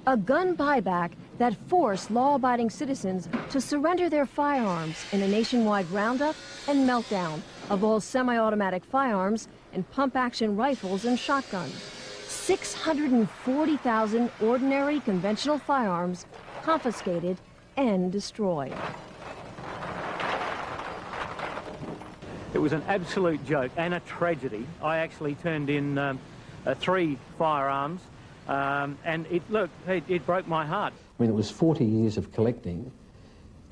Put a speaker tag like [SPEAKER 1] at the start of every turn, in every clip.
[SPEAKER 1] A gun buyback that forced law-abiding citizens to surrender their firearms in a nationwide roundup and meltdown of all semi-automatic firearms and pump-action rifles and shotguns. 640,000 ordinary conventional firearms confiscated and destroyed.
[SPEAKER 2] It was an absolute joke and a tragedy. I actually turned in 3 firearms, and it broke my heart.
[SPEAKER 3] I mean, it was 40 years of collecting,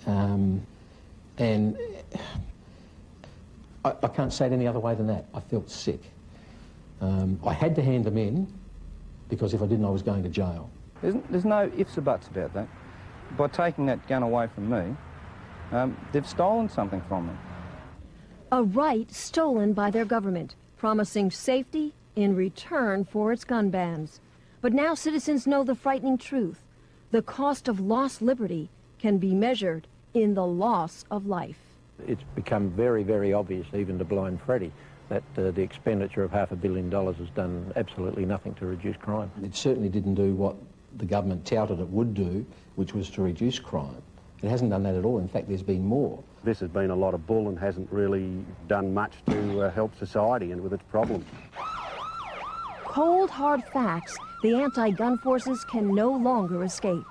[SPEAKER 3] and I can't say it any other way than that. I felt sick. I had to hand them in, because if I didn't, I was going to jail.
[SPEAKER 4] There's no ifs or buts about that. By taking that gun away from me, they've stolen something from me.
[SPEAKER 1] A right stolen by their government, promising safety in return for its gun bans. But now citizens know the frightening truth. The cost of lost liberty can be measured in the loss of life.
[SPEAKER 5] It's become very, very obvious, even to Blind Freddy, that the expenditure of $500 million has done absolutely nothing to reduce crime.
[SPEAKER 3] It certainly didn't do what the government touted it would do, which was to reduce crime. It hasn't done that at all. In fact, there's been more.
[SPEAKER 6] This has been a lot of bull and hasn't really done much to help society and with its problems.
[SPEAKER 1] Cold, hard facts the anti-gun forces can no longer escape.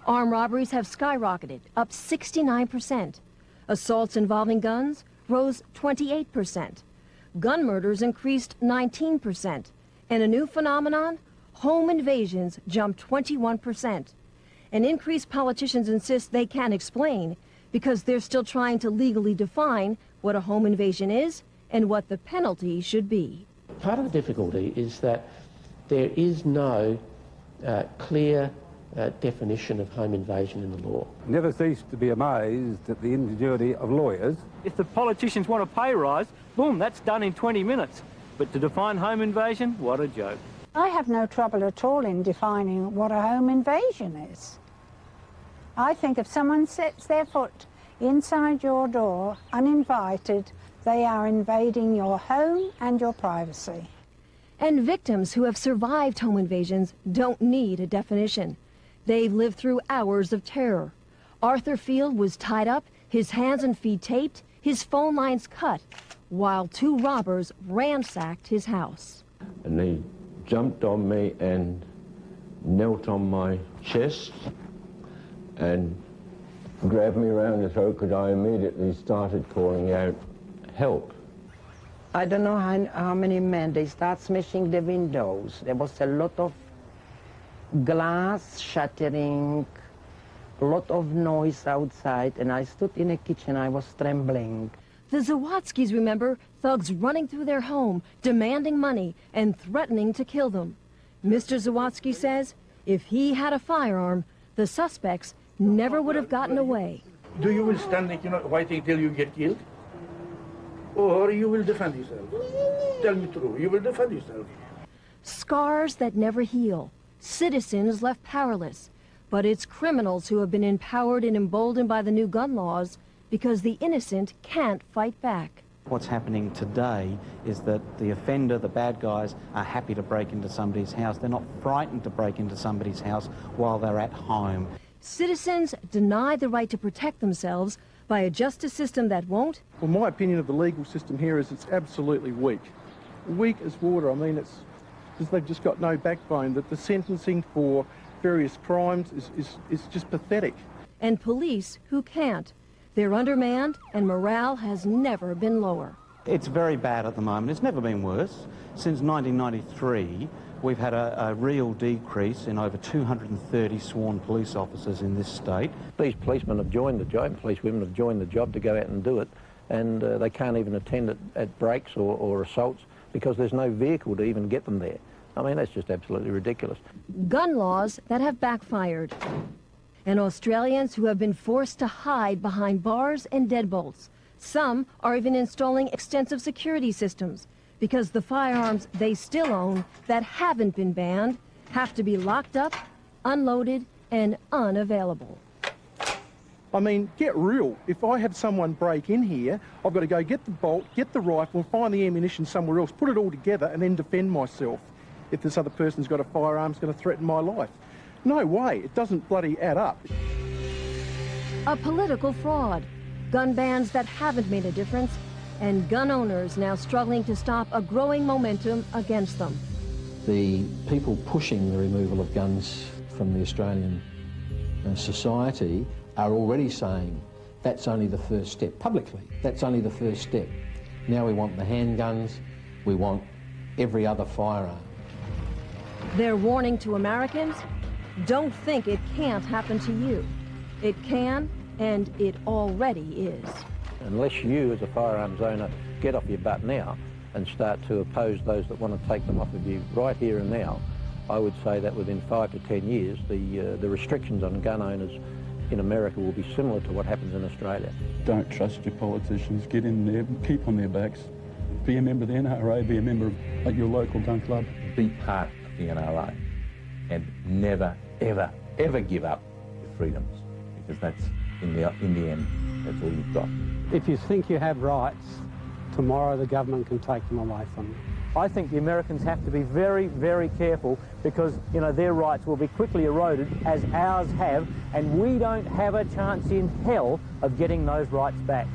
[SPEAKER 1] Armed robberies have skyrocketed, up 69%. Assaults involving guns rose 28%. Gun murders increased 19%. And a new phenomenon, home invasions jumped 21%. An increase politicians insist they can't explain because they're still trying to legally define what a home invasion is and what the penalty should be.
[SPEAKER 7] Part of the difficulty is that there is no clear definition of home invasion in the law.
[SPEAKER 8] Never cease to be amazed at the ingenuity of lawyers.
[SPEAKER 2] If the politicians want a pay rise, boom, that's done in 20 minutes. But to define home invasion, what a joke.
[SPEAKER 9] I have no trouble at all in defining what a home invasion is. I think if someone sets their foot inside your door uninvited, they are invading your home and your privacy.
[SPEAKER 1] And victims who have survived home invasions don't need a definition. They've lived through hours of terror. Arthur Field was tied up, his hands and feet taped, his phone lines cut, while 2 robbers ransacked his house.
[SPEAKER 10] And they jumped on me and knelt on my chest and grabbed me around the throat because I immediately started calling out, "Help."
[SPEAKER 11] I don't know how many men, they start smashing the windows. There was a lot of glass shattering, a lot of noise outside, and I stood in the kitchen, I was trembling.
[SPEAKER 1] The Zawadzkis remember thugs running through their home, demanding money and threatening to kill them. Mr. Zawadzki says if he had a firearm, the suspects never would have gotten away.
[SPEAKER 12] Do you will stand, waiting till you get killed? Or you will defend yourself? Tell me true, you will defend yourself.
[SPEAKER 1] Scars that never heal, citizens left powerless. But it's criminals who have been empowered and emboldened by the new gun laws because the innocent can't fight back.
[SPEAKER 13] What's happening today is that the offender, the bad guys, are happy to break into somebody's house. They're not frightened to break into somebody's house while they're at home.
[SPEAKER 1] Citizens deny the right to protect themselves by a justice system that won't.
[SPEAKER 14] Well, my opinion of the legal system here is it's absolutely weak. Weak as water. I mean, they've just got no backbone. That the sentencing for various crimes is just pathetic.
[SPEAKER 1] And police who can't. They're undermanned and morale has never been lower.
[SPEAKER 13] It's very bad at the moment. It's never been worse. Since 1993, we've had a real decrease in over 230 sworn police officers in this state.
[SPEAKER 5] These policemen have joined the job, police women have joined the job to go out and do it, and they can't even attend at breaks or assaults because there's no vehicle to even get them there. I mean, that's just absolutely ridiculous.
[SPEAKER 1] Gun laws that have backfired. And Australians who have been forced to hide behind bars and deadbolts. Some are even installing extensive security systems because the firearms they still own that haven't been banned have to be locked up, unloaded, and unavailable.
[SPEAKER 14] I mean, get real. If I have someone break in here, I've got to go get the bolt, get the rifle, find the ammunition somewhere else, put it all together, and then defend myself if this other person's got a firearm that's going to threaten my life. No way, it doesn't bloody add up.
[SPEAKER 1] A political fraud, gun bans that haven't made a difference, and gun owners now struggling to stop a growing momentum against them.
[SPEAKER 3] The people pushing the removal of guns from the Australian society are already saying that's only the first step. Publicly, that's only the first step. Now we want the handguns, we want every other firearm.
[SPEAKER 1] They're warning to Americans, don't think it can't happen to you. It can, and it already is.
[SPEAKER 5] Unless you, as a firearms owner, get off your butt now and start to oppose those that want to take them off of you right here and now, I would say that within 5 to 10 years, the restrictions on gun owners in America will be similar to what happens in Australia.
[SPEAKER 15] Don't trust your politicians. Get in there, keep on their backs. Be a member of the NRA, be a member of your local gun club.
[SPEAKER 16] Be part of the NRA and never, ever, ever give up your freedoms, because that's, in the end, that's all you've got.
[SPEAKER 17] If you think you have rights, tomorrow the government can take them away from you.
[SPEAKER 2] I think the Americans have to be very, very careful, because, you know, their rights will be quickly eroded, as ours have, and we don't have a chance in hell of getting those rights back.